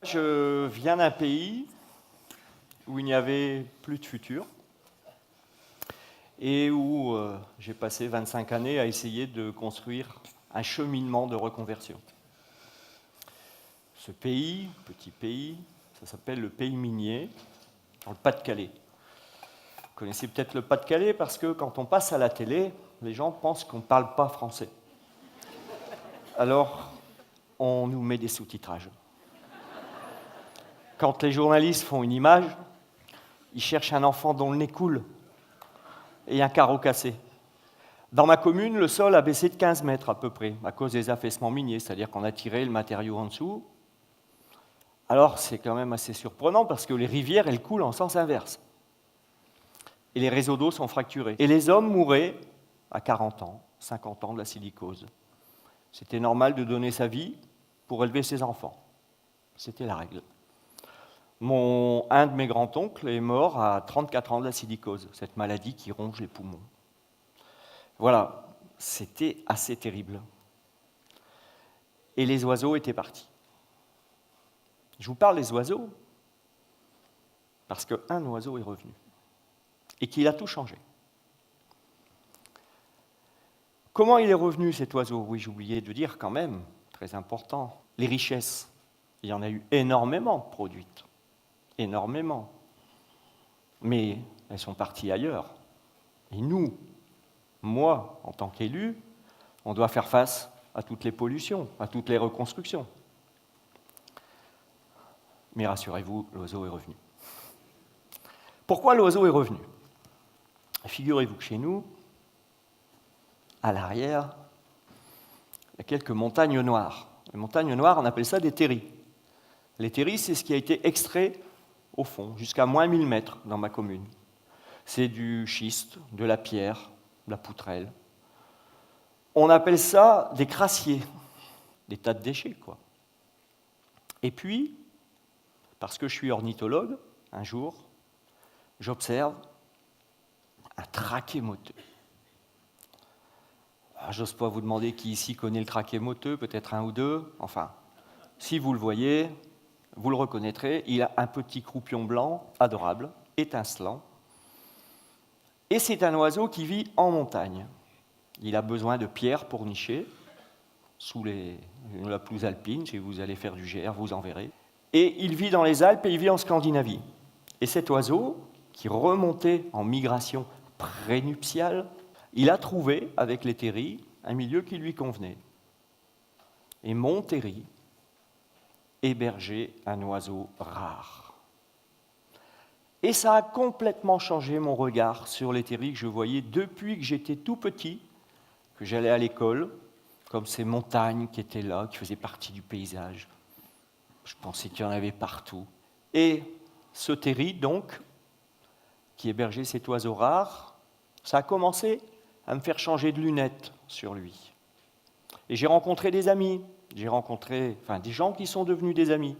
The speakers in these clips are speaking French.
Je viens d'un pays où il n'y avait plus de futur et où j'ai passé 25 années à essayer de construire un cheminement de reconversion. Ce pays, petit pays, ça s'appelle le pays minier, dans le Pas-de-Calais. Vous connaissez peut-être le Pas-de-Calais parce que quand on passe à la télé, les gens pensent qu'on ne parle pas français. Alors, on nous met des sous-titrages. Quand les journalistes font une image, ils cherchent un enfant dont le nez coule et un carreau cassé. Dans ma commune, le sol a baissé de 15 mètres à peu près, à cause des affaissements miniers, c'est-à-dire qu'on a tiré le matériau en dessous. Alors c'est quand même assez surprenant parce que les rivières, elles coulent en sens inverse. Et les réseaux d'eau sont fracturés. Et les hommes mouraient à 40 ans, 50 ans de la silicose. C'était normal de donner sa vie pour élever ses enfants. C'était la règle. Un de mes grands-oncles est mort à 34 ans de la silicose, cette maladie qui ronge les poumons. Voilà, c'était assez terrible. Et les oiseaux étaient partis. Je vous parle des oiseaux parce qu'un oiseau est revenu et qu'il a tout changé. Comment il est revenu cet oiseau? Oui, j'ai oublié de dire quand même, très important, les richesses. Il y en a eu énormément produites. Énormément. Mais elles sont parties ailleurs. Et nous, moi, en tant qu'élu, on doit faire face à toutes les pollutions, à toutes les reconstructions. Mais rassurez-vous, l'oiseau est revenu. Pourquoi l'oiseau est revenu? Figurez-vous que chez nous, à l'arrière, il y a quelques montagnes noires. Les montagnes noires, on appelle ça des terris. Les terris, c'est ce qui a été extrait au fond, jusqu'à moins 1000 mètres dans ma commune. C'est du schiste, de la pierre, de la poutrelle. On appelle ça des crassiers, des tas de déchets, quoi. Et puis, parce que je suis ornithologue, un jour, j'observe un traquet moteux. J'ose pas vous demander qui ici connaît le traquet moteux, peut-être un ou deux. Enfin, si vous le voyez, vous le reconnaîtrez, il a un petit croupion blanc, adorable, étincelant. Et c'est un oiseau qui vit en montagne. Il a besoin de pierres pour nicher, sous la pelouse alpine, si vous allez faire du GR, vous en verrez. Et il vit dans les Alpes et il vit en Scandinavie. Et cet oiseau, qui remontait en migration prénuptiale, il a trouvé, avec les terris, un milieu qui lui convenait. Et mon terri hébergeait un oiseau rare. Et ça a complètement changé mon regard sur les terris que je voyais depuis que j'étais tout petit, que j'allais à l'école, comme ces montagnes qui étaient là, qui faisaient partie du paysage. Je pensais qu'il y en avait partout. Et ce terri, donc, qui hébergeait cet oiseau rare, ça a commencé à me faire changer de lunettes sur lui. Et j'ai rencontré des amis, des gens qui sont devenus des amis.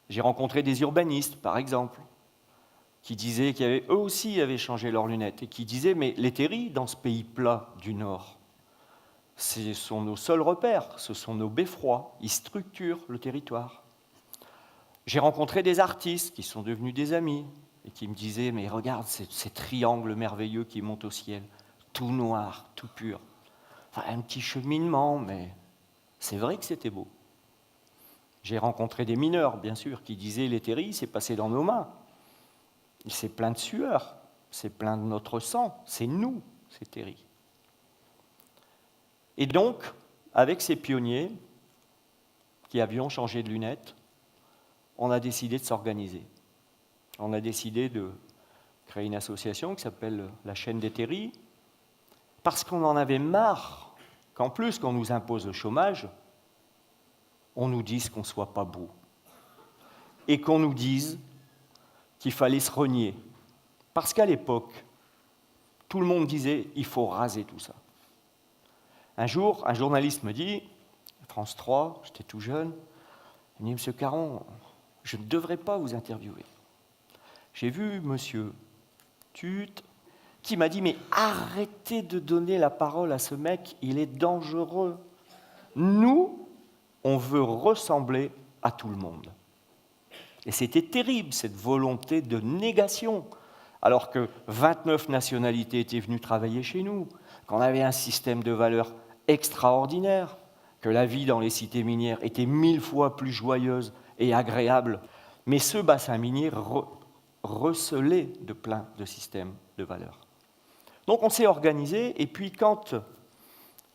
J'ai rencontré des urbanistes, par exemple, qui disaient qu'eux aussi avaient changé leurs lunettes et qui disaient « mais les terris, dans ce pays plat du Nord, ce sont nos seuls repères, ce sont nos beffrois, ils structurent le territoire. » J'ai rencontré des artistes qui sont devenus des amis et qui me disaient « mais regarde ces triangles merveilleux qui montent au ciel, tout noir, tout pur. » Enfin, un petit cheminement, mais c'est vrai que c'était beau. J'ai rencontré des mineurs, bien sûr, qui disaient « les terris, c'est passé dans nos mains. C'est plein de sueur, c'est plein de notre sang, c'est nous, ces terris. » Et donc, avec ces pionniers qui avions changé de lunettes, on a décidé de s'organiser. On a décidé de créer une association qui s'appelle la Chaîne des Terris, parce qu'on en avait marre qu'en plus qu'on nous impose le chômage, on nous dise qu'on ne soit pas beau. Et qu'on nous dise qu'il fallait se renier. Parce qu'à l'époque, tout le monde disait « il faut raser tout ça ». Un jour, un journaliste me dit, France 3, j'étais tout jeune, il me dit « Monsieur Caron, je ne devrais pas vous interviewer. J'ai vu monsieur Tut qui m'a dit « mais arrêtez de donner la parole à ce mec, il est dangereux. Nous, on veut ressembler à tout le monde. Et c'était terrible, cette volonté de négation, alors que 29 nationalités étaient venues travailler chez nous, qu'on avait un système de valeurs extraordinaire, que la vie dans les cités minières était 1000 fois plus joyeuse et agréable. Mais ce bassin minier recelait de plein de systèmes de valeurs. Donc on s'est organisé, et puis quand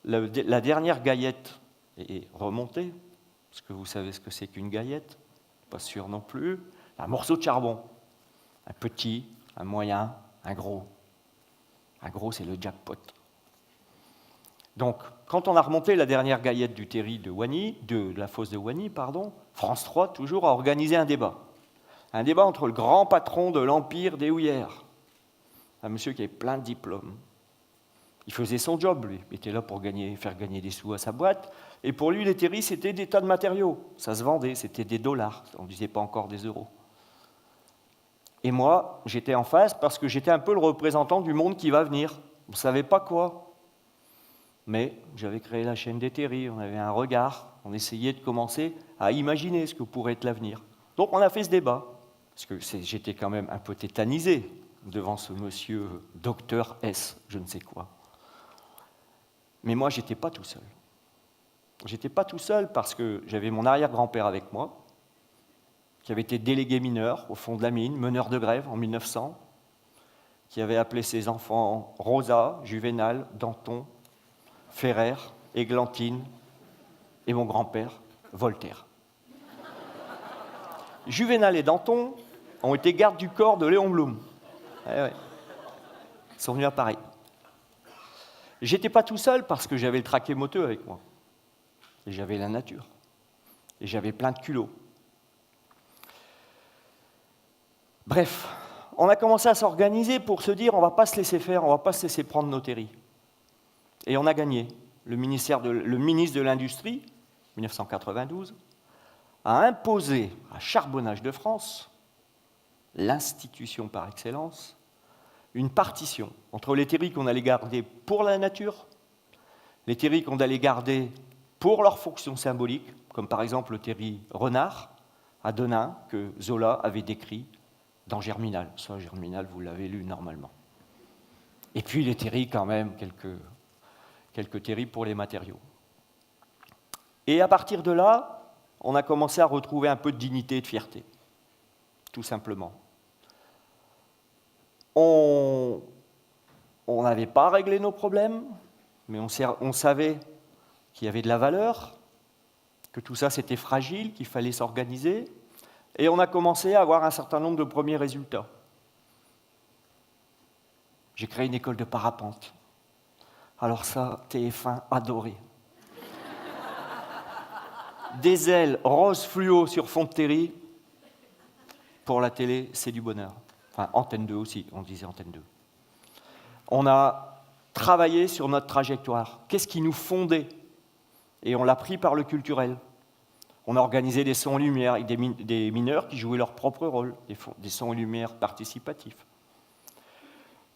la dernière gaillette est remontée, parce que vous savez ce que c'est qu'une gaillette, pas sûr non plus, un morceau de charbon, un petit, un moyen, un gros. Un gros, c'est le jackpot. Donc, quand on a remonté la dernière gaillette du terri de la fosse de Wany, France 3 toujours a organisé un débat. Un débat entre le grand patron de l'empire des houillères, un monsieur qui avait plein de diplômes. Il faisait son job, lui. Il était là pour faire gagner des sous à sa boîte. Et pour lui, les terris, c'était des tas de matériaux. Ça se vendait, c'était des dollars. On ne disait pas encore des euros. Et moi, j'étais en face parce que j'étais un peu le représentant du monde qui va venir. On ne savait pas quoi. Mais j'avais créé la chaîne des terris, on avait un regard, on essayait de commencer à imaginer ce que pourrait être l'avenir. Donc on a fait ce débat, parce que j'étais quand même un peu tétanisé devant ce monsieur docteur S, je ne sais quoi. Mais moi, je n'étais pas tout seul. J'étais pas tout seul parce que j'avais mon arrière-grand-père avec moi, qui avait été délégué mineur au fond de la mine, meneur de grève en 1900, qui avait appelé ses enfants Rosa, Juvénal, Danton, Ferrer, Églantine et mon grand-père, Voltaire. Juvénal et Danton ont été gardes du corps de Léon Blum. Ouais. Ils sont venus à Paris. J'étais pas tout seul parce que j'avais le traquet moteux avec moi. Et j'avais la nature. Et j'avais plein de culots. Bref, on a commencé à s'organiser pour se dire on ne va pas se laisser faire, on ne va pas se laisser prendre nos terris. Et on a gagné. Le ministre de l'Industrie, 1992, a imposé à Charbonnage de France, l'institution par excellence, une partition entre les terris qu'on allait garder pour la nature, les terris qu'on allait garder pour leur fonction symbolique, comme par exemple le terri renard à Denain, que Zola avait décrit dans Germinal. Ça, Germinal, vous l'avez lu normalement. Et puis les terris, quand même, quelques terris pour les matériaux. Et à partir de là, on a commencé à retrouver un peu de dignité et de fierté, tout simplement. On n'avait pas réglé nos problèmes, mais on savait qu'il y avait de la valeur, que tout ça c'était fragile, qu'il fallait s'organiser, et on a commencé à avoir un certain nombre de premiers résultats. J'ai créé une école de parapente. Alors ça, TF1 adoré. Des ailes rose fluo sur fond de terri, pour la télé, c'est du bonheur. Enfin, Antenne 2 aussi, on disait Antenne 2. On a travaillé sur notre trajectoire. Qu'est-ce qui nous fondait? Et on l'a pris par le culturel. On a organisé des sons et lumières avec des mineurs qui jouaient leur propre rôle, des sons et lumières participatifs.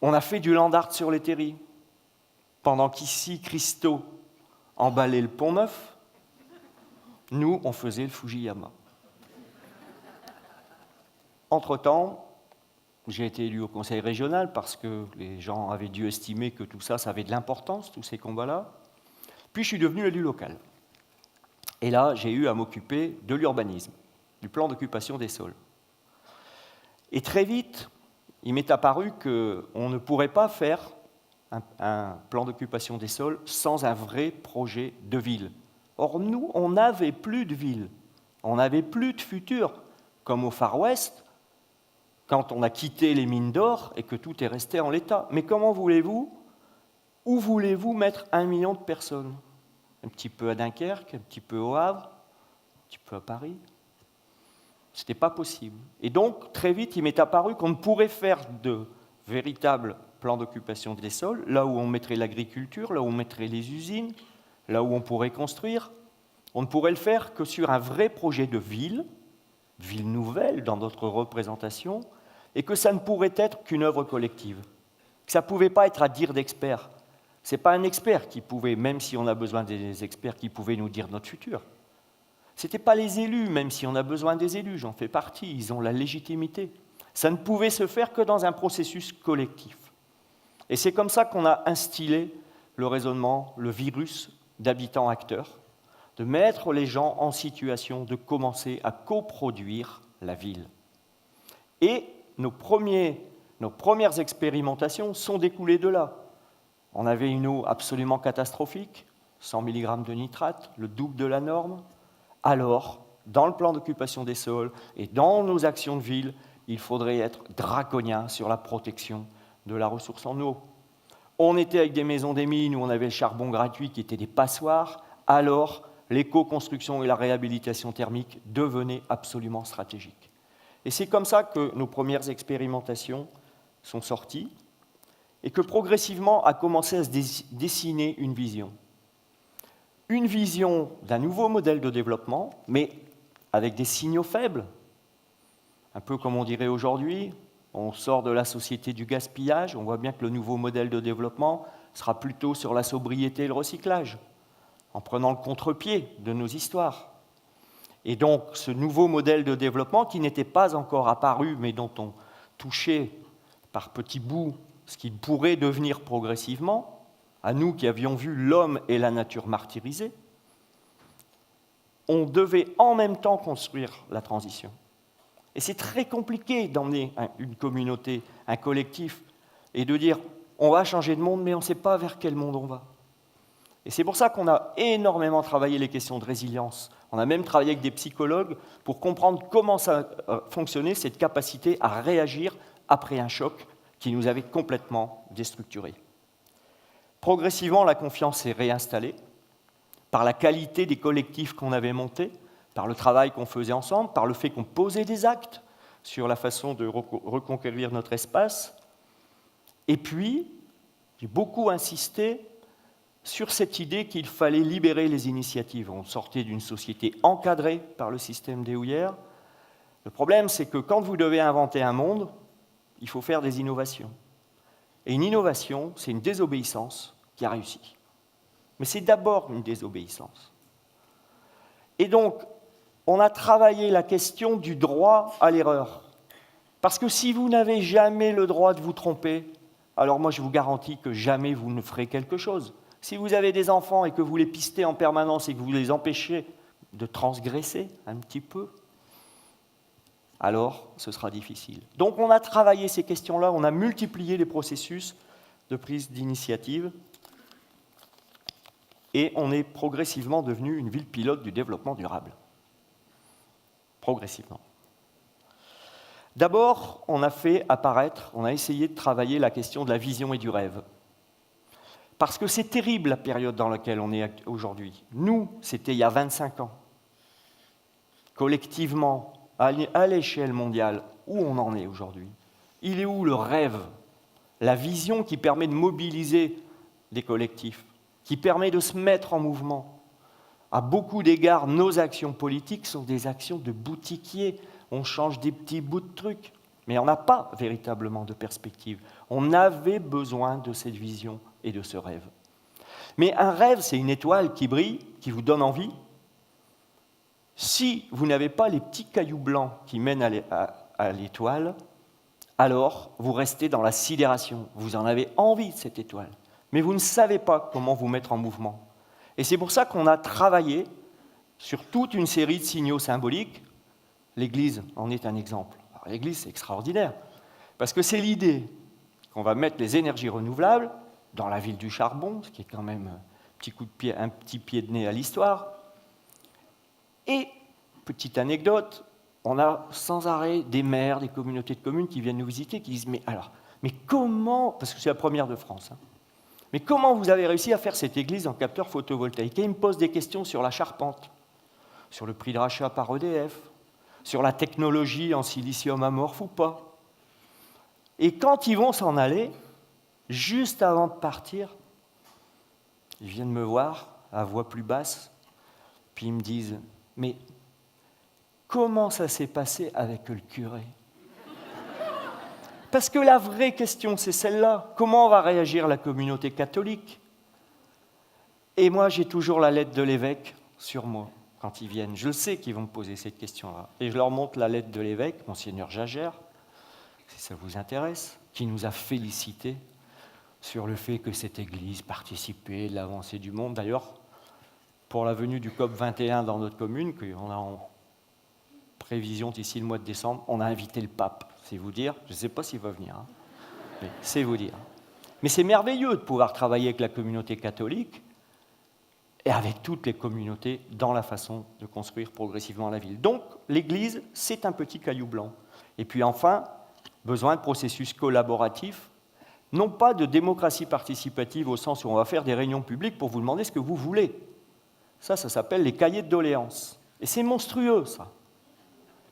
On a fait du land art sur les terris. Pendant qu'ici, Christo emballait le Pont-Neuf, nous, on faisait le Fujiyama. Entre-temps, j'ai été élu au conseil régional parce que les gens avaient dû estimer que tout ça, ça avait de l'importance, tous ces combats-là. Puis je suis devenu élu local. Et là, j'ai eu à m'occuper de l'urbanisme, du plan d'occupation des sols. Et très vite, il m'est apparu qu'on ne pourrait pas faire un plan d'occupation des sols sans un vrai projet de ville. Or, nous, on n'avait plus de ville, on n'avait plus de futur, comme au Far West, quand on a quitté les mines d'or et que tout est resté en l'état. Mais comment voulez-vous, où voulez-vous mettre 1 million de personnes? Un petit peu à Dunkerque, un petit peu au Havre, un petit peu à Paris. Ce n'était pas possible. Et donc, très vite, il m'est apparu qu'on ne pourrait faire de véritables plans d'occupation des sols, là où on mettrait l'agriculture, là où on mettrait les usines, là où on pourrait construire. On ne pourrait le faire que sur un vrai projet de ville nouvelle dans notre représentation, et que ça ne pourrait être qu'une œuvre collective. Que ça ne pouvait pas être à dire d'experts. Ce n'est pas un expert qui pouvait, même si on a besoin des experts, qui pouvaient nous dire notre futur. Ce n'étaient pas les élus, même si on a besoin des élus, j'en fais partie, ils ont la légitimité. Ça ne pouvait se faire que dans un processus collectif. Et c'est comme ça qu'on a instillé le raisonnement, le virus d'habitants-acteurs, de mettre les gens en situation de commencer à coproduire la ville. Et nos premières expérimentations sont découlées de là. On avait une eau absolument catastrophique, 100 mg de nitrate, le double de la norme. Alors, dans le plan d'occupation des sols et dans nos actions de ville, il faudrait être draconien sur la protection de la ressource en eau. On était avec des maisons des mines où on avait le charbon gratuit qui étaient des passoires, alors l'éco-construction et la réhabilitation thermique devenaient absolument stratégiques. Et c'est comme ça que nos premières expérimentations sont sorties et que progressivement a commencé à se dessiner une vision. Une vision d'un nouveau modèle de développement, mais avec des signaux faibles. Un peu comme on dirait aujourd'hui, on sort de la société du gaspillage, on voit bien que le nouveau modèle de développement sera plutôt sur la sobriété et le recyclage, en prenant le contre-pied de nos histoires. Et donc, ce nouveau modèle de développement, qui n'était pas encore apparu, mais dont on touchait par petits bouts ce qu'il pourrait devenir progressivement, à nous qui avions vu l'homme et la nature martyrisés, on devait en même temps construire la transition. Et c'est très compliqué d'emmener une communauté, un collectif, et de dire on va changer de monde, mais on ne sait pas vers quel monde on va. Et c'est pour ça qu'on a énormément travaillé les questions de résilience. On a même travaillé avec des psychologues pour comprendre comment ça fonctionnait, cette capacité à réagir après un choc qui nous avait complètement déstructurés. Progressivement, la confiance s'est réinstallée par la qualité des collectifs qu'on avait montés, par le travail qu'on faisait ensemble, par le fait qu'on posait des actes sur la façon de reconquérir notre espace. Et puis, j'ai beaucoup insisté sur cette idée qu'il fallait libérer les initiatives. On sortait d'une société encadrée par le système des houillères. Le problème, c'est que quand vous devez inventer un monde, il faut faire des innovations. Et une innovation, c'est une désobéissance qui a réussi. Mais c'est d'abord une désobéissance. Et donc, on a travaillé la question du droit à l'erreur. Parce que si vous n'avez jamais le droit de vous tromper, alors moi je vous garantis que jamais vous ne ferez quelque chose. Si vous avez des enfants et que vous les pistez en permanence et que vous les empêchez de transgresser un petit peu, alors ce sera difficile. Donc on a travaillé ces questions-là, on a multiplié les processus de prise d'initiative et on est progressivement devenu une ville pilote du développement durable. Progressivement. D'abord, on a essayé de travailler la question de la vision et du rêve. Parce que c'est terrible la période dans laquelle on est aujourd'hui. Nous, c'était il y a 25 ans. Collectivement, à l'échelle mondiale, où on en est aujourd'hui? Il est où le rêve? La vision qui permet de mobiliser des collectifs, qui permet de se mettre en mouvement. À beaucoup d'égards, nos actions politiques sont des actions de boutiquier. On change des petits bouts de trucs, mais on n'a pas véritablement de perspective. On avait besoin de cette vision et de ce rêve. Mais un rêve, c'est une étoile qui brille, qui vous donne envie. Si vous n'avez pas les petits cailloux blancs qui mènent à l'étoile, alors vous restez dans la sidération. Vous en avez envie de cette étoile, mais vous ne savez pas comment vous mettre en mouvement. Et c'est pour ça qu'on a travaillé sur toute une série de signaux symboliques. L'Église en est un exemple. Alors, l'Église, c'est extraordinaire, parce que c'est l'idée qu'on va mettre les énergies renouvelables dans la ville du charbon, ce qui est quand même un petit pied de nez à l'histoire. Et, petite anecdote, on a sans arrêt des maires, des communautés de communes qui viennent nous visiter, qui disent « mais comment, parce que c'est la première de France, mais comment vous avez réussi à faire cette église en capteur photovoltaïque ?» Et ils me posent des questions sur la charpente, sur le prix de rachat par EDF, sur la technologie en silicium amorphe ou pas. Et quand ils vont s'en aller, juste avant de partir, ils viennent me voir à voix plus basse, puis ils me disent « mais comment ça s'est passé avec le curé ?» Parce que la vraie question, c'est celle-là. Comment va réagir la communauté catholique? Et moi, j'ai toujours la lettre de l'évêque sur moi. quand ils viennent. Je le sais qu'ils vont me poser cette question-là. Et je leur montre la lettre de l'évêque, Monseigneur Jagère, si ça vous intéresse, qui nous a félicités sur le fait que cette Église participait de l'avancée du monde. D'ailleurs, pour la venue du COP 21 dans notre commune, qu'on a en prévision d'ici le mois de décembre, on a invité le pape, c'est vous dire. Je ne sais pas s'il va venir, hein, mais c'est vous dire. Mais c'est merveilleux de pouvoir travailler avec la communauté catholique et avec toutes les communautés dans la façon de construire progressivement la ville. Donc, l'Église, c'est un petit caillou blanc. Et puis enfin, besoin de processus collaboratifs, non pas de démocratie participative au sens où on va faire des réunions publiques pour vous demander ce que vous voulez. Ça s'appelle les cahiers de doléances. Et c'est monstrueux, ça.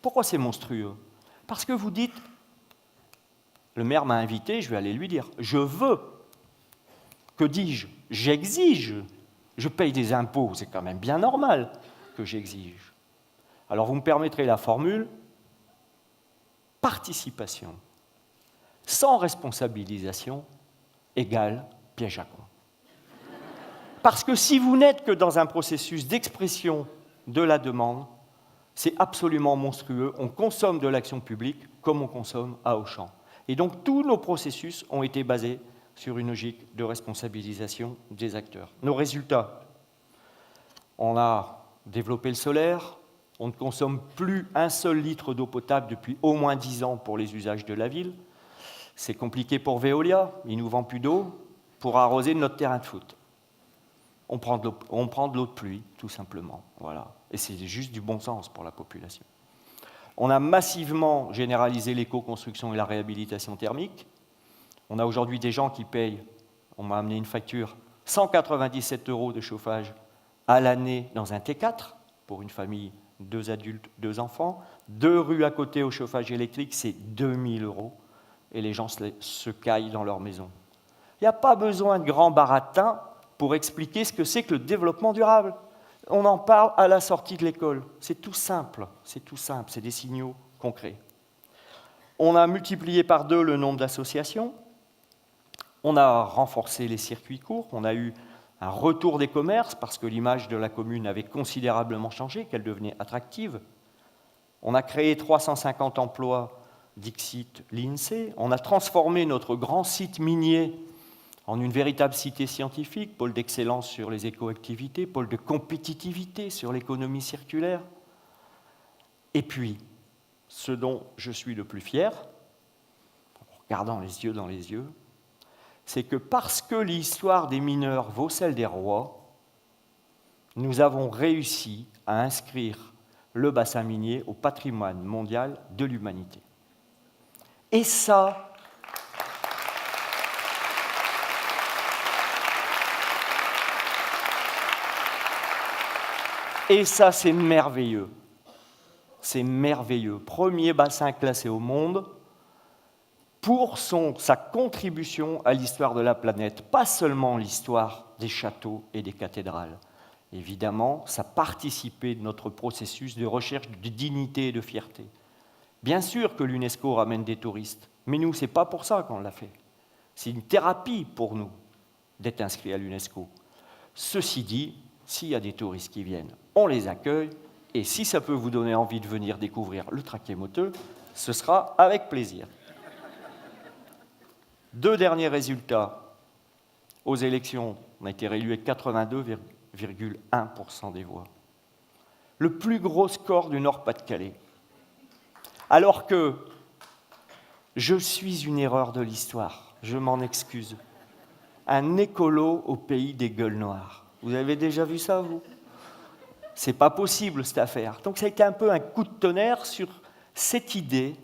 Pourquoi c'est monstrueux? Parce que vous dites, le maire m'a invité, je vais aller lui dire, je veux, que dis-je? J'exige. Je paye des impôts, c'est quand même bien normal que j'exige. Alors vous me permettrez la formule, participation sans responsabilisation égale piège à con. Parce que si vous n'êtes que dans un processus d'expression de la demande, c'est absolument monstrueux. On consomme de l'action publique comme on consomme à Auchan. Et donc tous nos processus ont été basés sur une logique de responsabilisation des acteurs. Nos résultats, on a développé le solaire, on ne consomme plus un seul litre d'eau potable depuis au moins 10 ans pour les usages de la ville. C'est compliqué pour Veolia, il ne nous vend plus d'eau pour arroser notre terrain de foot. On prend de l'eau de pluie, tout simplement. Voilà. Et c'est juste du bon sens pour la population. On a massivement généralisé l'éco-construction et la réhabilitation thermique. On a aujourd'hui des gens qui payent, on m'a amené une facture, 197 € de chauffage à l'année dans un T4 pour une famille, 2 adultes, 2 enfants. 2 rues à côté au chauffage électrique, c'est 2000 € et les gens se caillent dans leur maison. Il n'y a pas besoin de grands baratins pour expliquer ce que c'est que le développement durable. On en parle à la sortie de l'école. C'est tout simple, c'est des signaux concrets. On a multiplié par 2 le nombre d'associations. On a renforcé les circuits courts, on a eu un retour des commerces parce que l'image de la commune avait considérablement changé, qu'elle devenait attractive. On a créé 350 emplois Dixit l'INSEE. On a transformé notre grand site minier en une véritable cité scientifique, pôle d'excellence sur les écoactivités, pôle de compétitivité sur l'économie circulaire. Et puis, ce dont je suis le plus fier, en regardant les yeux dans les yeux, c'est que parce que l'histoire des mineurs vaut celle des rois, nous avons réussi à inscrire le bassin minier au patrimoine mondial de l'humanité. Et ça, c'est merveilleux. C'est merveilleux. Premier bassin classé au monde pour sa contribution à l'histoire de la planète, pas seulement l'histoire des châteaux et des cathédrales. Évidemment, ça participait de notre processus de recherche de dignité et de fierté. Bien sûr que l'UNESCO ramène des touristes, mais nous, ce n'est pas pour ça qu'on l'a fait. C'est une thérapie pour nous d'être inscrits à l'UNESCO. Ceci dit, s'il y a des touristes qui viennent, on les accueille, et si ça peut vous donner envie de venir découvrir le Traquié-Moteux, ce sera avec plaisir. 2 derniers résultats. Aux élections, on a été réélu avec 82,1% des voix. Le plus gros score du Nord-Pas-de-Calais. Alors que je suis une erreur de l'histoire, je m'en excuse. Un écolo au pays des gueules noires. Vous avez déjà vu ça, vous? C'est pas possible, cette affaire. Donc ça a été un peu un coup de tonnerre sur cette idée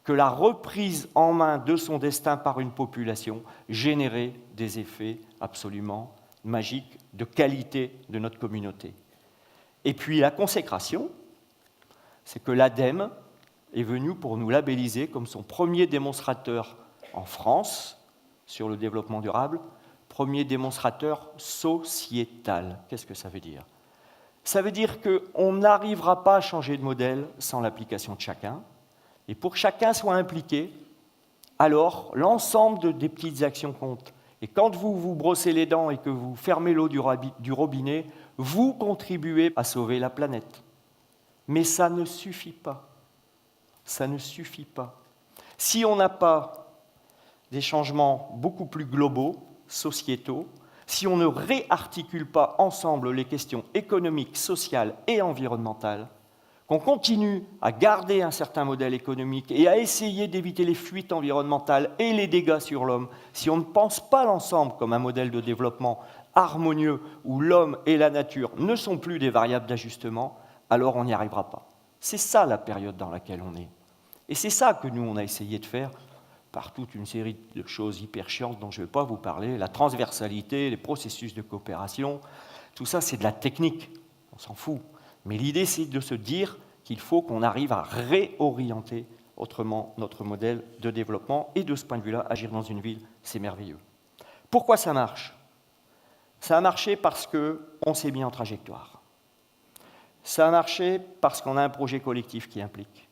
que la reprise en main de son destin par une population générait des effets absolument magiques de qualité de notre communauté. Et puis la consécration, c'est que l'ADEME est venu pour nous labelliser comme son premier démonstrateur en France sur le développement durable, premier démonstrateur sociétal. Qu'est-ce que ça veut dire? Ça veut dire qu'on n'arrivera pas à changer de modèle sans l'application de chacun, et pour que chacun soit impliqué, alors l'ensemble des petites actions comptent. Et quand vous vous brossez les dents et que vous fermez l'eau du robinet, Vous contribuez à sauver la planète. Mais ça ne suffit pas. Ça ne suffit pas. Si on n'a pas des changements beaucoup plus globaux, sociétaux, si on ne réarticule pas ensemble les questions économiques, sociales et environnementales, qu'on continue à garder un certain modèle économique et à essayer d'éviter les fuites environnementales et les dégâts sur l'homme, si on ne pense pas l'ensemble comme un modèle de développement harmonieux où l'homme et la nature ne sont plus des variables d'ajustement, alors on n'y arrivera pas. C'est ça la période dans laquelle on est. Et c'est ça que nous, on a essayé de faire par toute une série de choses hyper chiantes dont je ne vais pas vous parler, la transversalité, les processus de coopération, tout ça c'est de la technique, on s'en fout. Mais l'idée c'est de se dire qu'il faut qu'on arrive à réorienter autrement notre modèle de développement et de ce point de vue-là, agir dans une ville, c'est merveilleux. Pourquoi ça marche ? Ça a marché parce qu'on s'est mis en trajectoire. Ça a marché parce qu'on a un projet collectif qui implique.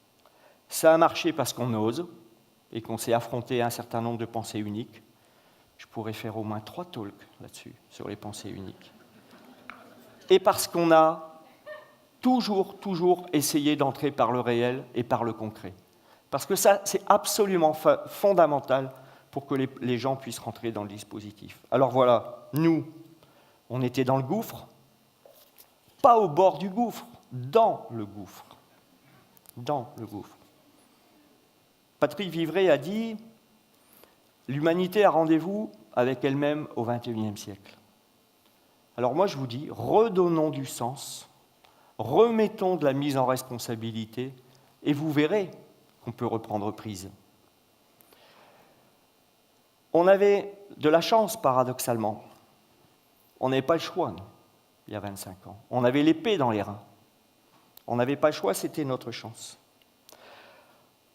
Ça a marché parce qu'on ose et qu'on s'est affronté à un certain nombre de pensées uniques. Je pourrais faire au moins 3 talks là-dessus, sur les pensées uniques. Et parce qu'on a toujours essayé d'entrer par le réel et par le concret. Parce que ça, c'est absolument fondamental pour que les gens puissent rentrer dans le dispositif. Alors voilà, nous, on était dans le gouffre, pas au bord du gouffre, dans le gouffre. Dans le gouffre. Patrick Vivray a dit « L'humanité a rendez-vous avec elle-même au XXIe siècle ». Alors moi, je vous dis, redonnons du sens, remettons de la mise en responsabilité, et vous verrez qu'on peut reprendre prise. On avait de la chance, paradoxalement. On n'avait pas le choix, nous, il y a 25 ans. On avait l'épée dans les reins. On n'avait pas le choix, c'était notre chance.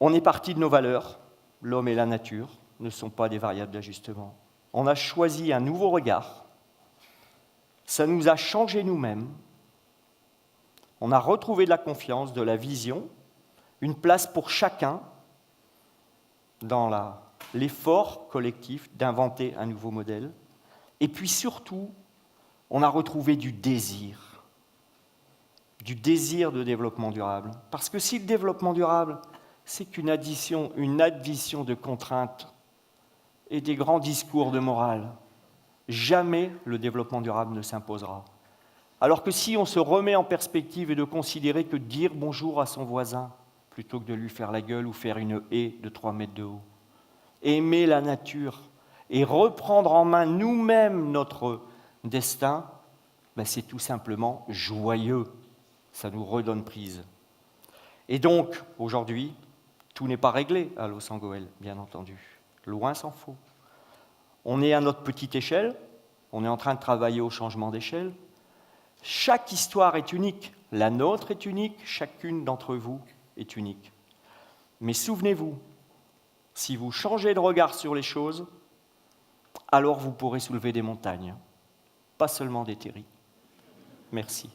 On est parti de nos valeurs. L'homme et la nature ne sont pas des variables d'ajustement. On a choisi un nouveau regard. Ça nous a changé nous-mêmes. On a retrouvé de la confiance, de la vision, une place pour chacun dans l'effort collectif d'inventer un nouveau modèle. Et puis surtout, on a retrouvé du désir de développement durable. Parce que si le développement durable, c'est qu'une addition de contraintes et des grands discours de morale, jamais le développement durable ne s'imposera. Alors que si on se remet en perspective et de considérer que dire bonjour à son voisin, plutôt que de lui faire la gueule ou faire une haie de 3 mètres de haut, aimer la nature et reprendre en main nous-mêmes notre destin, ben c'est tout simplement joyeux. Ça nous redonne prise. Et donc, aujourd'hui, tout n'est pas réglé à Los Angeles, bien entendu. Loin s'en faut. On est à notre petite échelle, on est en train de travailler au changement d'échelle. Chaque histoire est unique, la nôtre est unique, chacune d'entre vous est unique. Mais souvenez-vous, si vous changez de regard sur les choses, alors vous pourrez soulever des montagnes, pas seulement des terris. Merci.